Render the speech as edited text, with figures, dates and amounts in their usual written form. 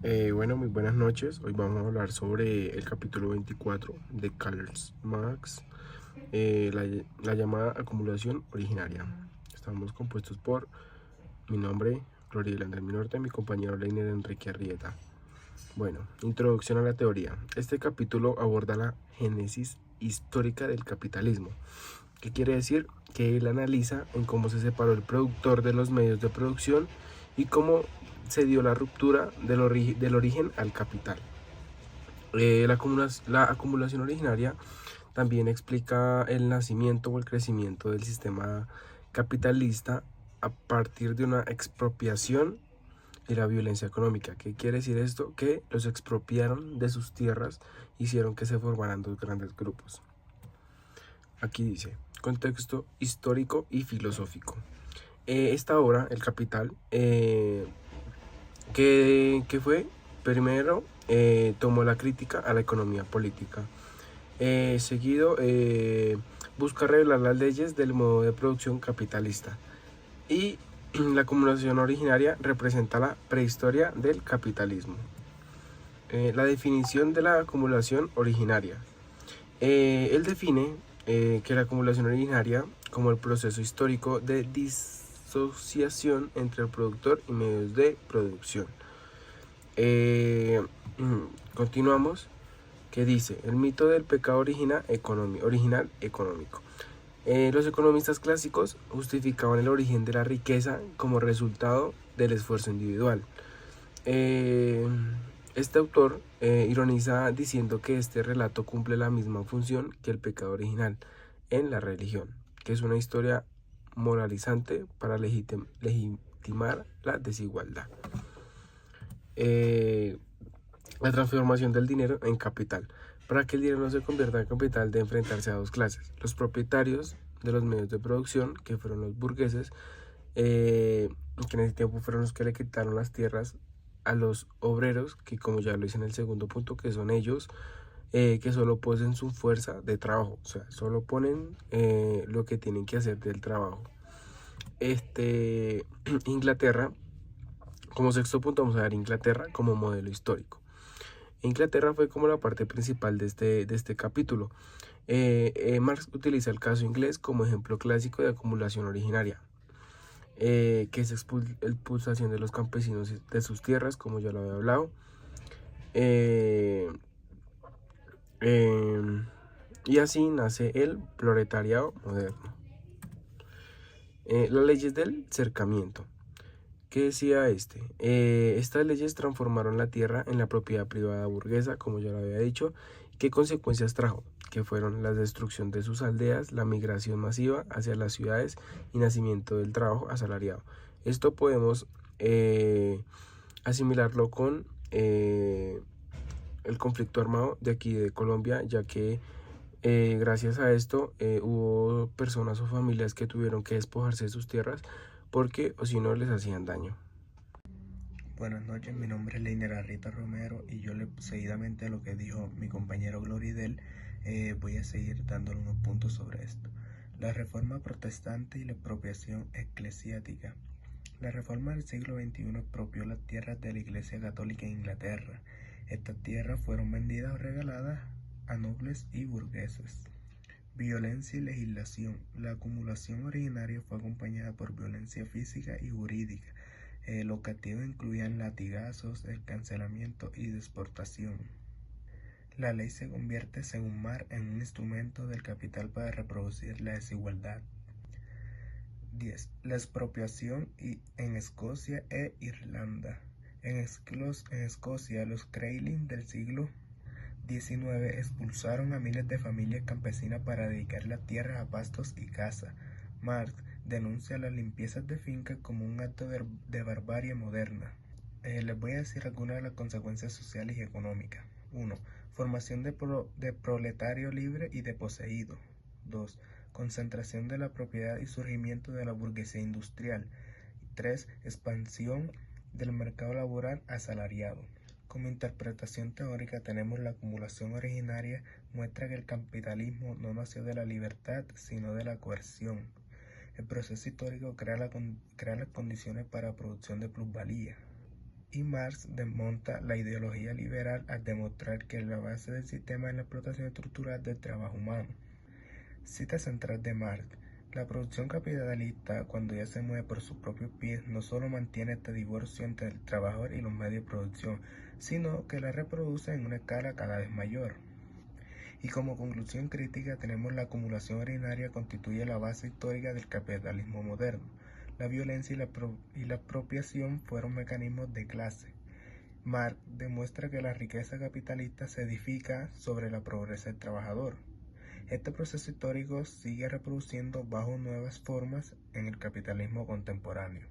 Bueno, muy buenas noches. Hoy vamos a hablar sobre el capítulo 24 de Karl Marx, la llamada acumulación originaria. Estamos compuestos por mi nombre, Gloria Andrés Minorte, y mi compañero Leiner Enrique Arrieta. Bueno, introducción a la teoría. Este capítulo aborda la génesis histórica del capitalismo. ¿Qué quiere decir? Que él analiza en cómo se separó el productor de los medios de producción y cómo se dio la ruptura del origen al capital. La acumulación originaria también explica el nacimiento o el crecimiento del sistema capitalista a partir de una expropiación y la violencia económica. ¿Qué quiere decir esto? Que los expropiaron de sus tierras, hicieron que se formaran dos grandes grupos. Aquí dice, contexto histórico y filosófico. Esta obra, El Capital, que fue, primero, tomó la crítica a la economía política. Seguido, busca revelar las leyes del modo de producción capitalista. Y la acumulación originaria representa la prehistoria del capitalismo. La definición de la acumulación originaria. Él define que la acumulación originaria como el proceso histórico de disociación entre el productor y medios de producción. Continuamos, que dice, el mito del pecado original económico. Los economistas clásicos justificaban el origen de la riqueza como resultado del esfuerzo individual. Este autor ironiza diciendo que este relato cumple la misma función que el pecado original en la religión, que es una historia moralizante para legitimar la desigualdad. La transformación del dinero en capital. Para que el dinero no se convierta en capital, de enfrentarse a dos clases: los propietarios de los medios de producción, que fueron los burgueses, que en ese tiempo fueron los que le quitaron las tierras a los obreros, que como ya lo hice en el segundo punto, que son ellos, que solo poseen su fuerza de trabajo, o sea, solo ponen lo que tienen que hacer del trabajo. Inglaterra, como sexto punto vamos a ver Inglaterra como modelo histórico. Inglaterra fue como la parte principal de este capítulo. Marx utiliza el caso inglés como ejemplo clásico de acumulación originaria, que es expulsación de los campesinos de sus tierras, como ya lo había hablado. Y así nace el proletariado moderno. Las leyes del cercamiento. ¿Qué decía este? Estas leyes transformaron la tierra en la propiedad privada burguesa, como ya lo había dicho. ¿Qué consecuencias trajo? Que fueron la destrucción de sus aldeas, la migración masiva hacia las ciudades y nacimiento del trabajo asalariado. Esto podemos asimilarlo con el conflicto armado de aquí de Colombia, ya que gracias a esto hubo personas o familias que tuvieron que despojarse de sus tierras porque o si no les hacían daño. Buenas noches, mi nombre es Leiner Arrieta Romero y yo seguidamente a lo que dijo mi compañero Gloridel, voy a seguir dándole unos puntos sobre esto. La reforma protestante y la expropiación eclesiástica. La reforma del siglo XXI expropió las tierras de la Iglesia Católica en Inglaterra. Estas tierras fueron vendidas o regaladas a nobles y burgueses. Violencia y legislación. La acumulación originaria fue acompañada por violencia física y jurídica. Los castigos incluían latigazos, el cancelamiento y deportación. La ley se convierte, según Marx, en un instrumento del capital para reproducir la desigualdad. 10. La expropiación en Escocia e Irlanda. En Escocia, los Craiglin del siglo XIX expulsaron a miles de familias campesinas para dedicar las tierras a pastos y caza. Marx denuncia las limpiezas de fincas como un acto de barbarie moderna. Les voy a decir algunas de las consecuencias sociales y económicas. 1. Formación de proletario libre y de poseído. 2. Concentración de la propiedad y surgimiento de la burguesía industrial. 3. Expansión del mercado laboral asalariado. Como interpretación teórica tenemos la acumulación originaria, muestra que el capitalismo no nació de la libertad, sino de la coerción. El proceso histórico crea las condiciones para la producción de plusvalía. y Marx desmonta la ideología liberal al demostrar que la base del sistema es la explotación estructural del trabajo humano. Cita central de Marx: la producción capitalista, cuando ya se mueve por sus propios pies, no solo mantiene este divorcio entre el trabajador y los medios de producción, sino que la reproduce en una escala cada vez mayor. Y como conclusión crítica tenemos la acumulación originaria constituye la base histórica del capitalismo moderno. La violencia y la apropiación fueron mecanismos de clase. Marx demuestra que la riqueza capitalista se edifica sobre la pobreza del trabajador. Este proceso histórico sigue reproduciendo bajo nuevas formas en el capitalismo contemporáneo.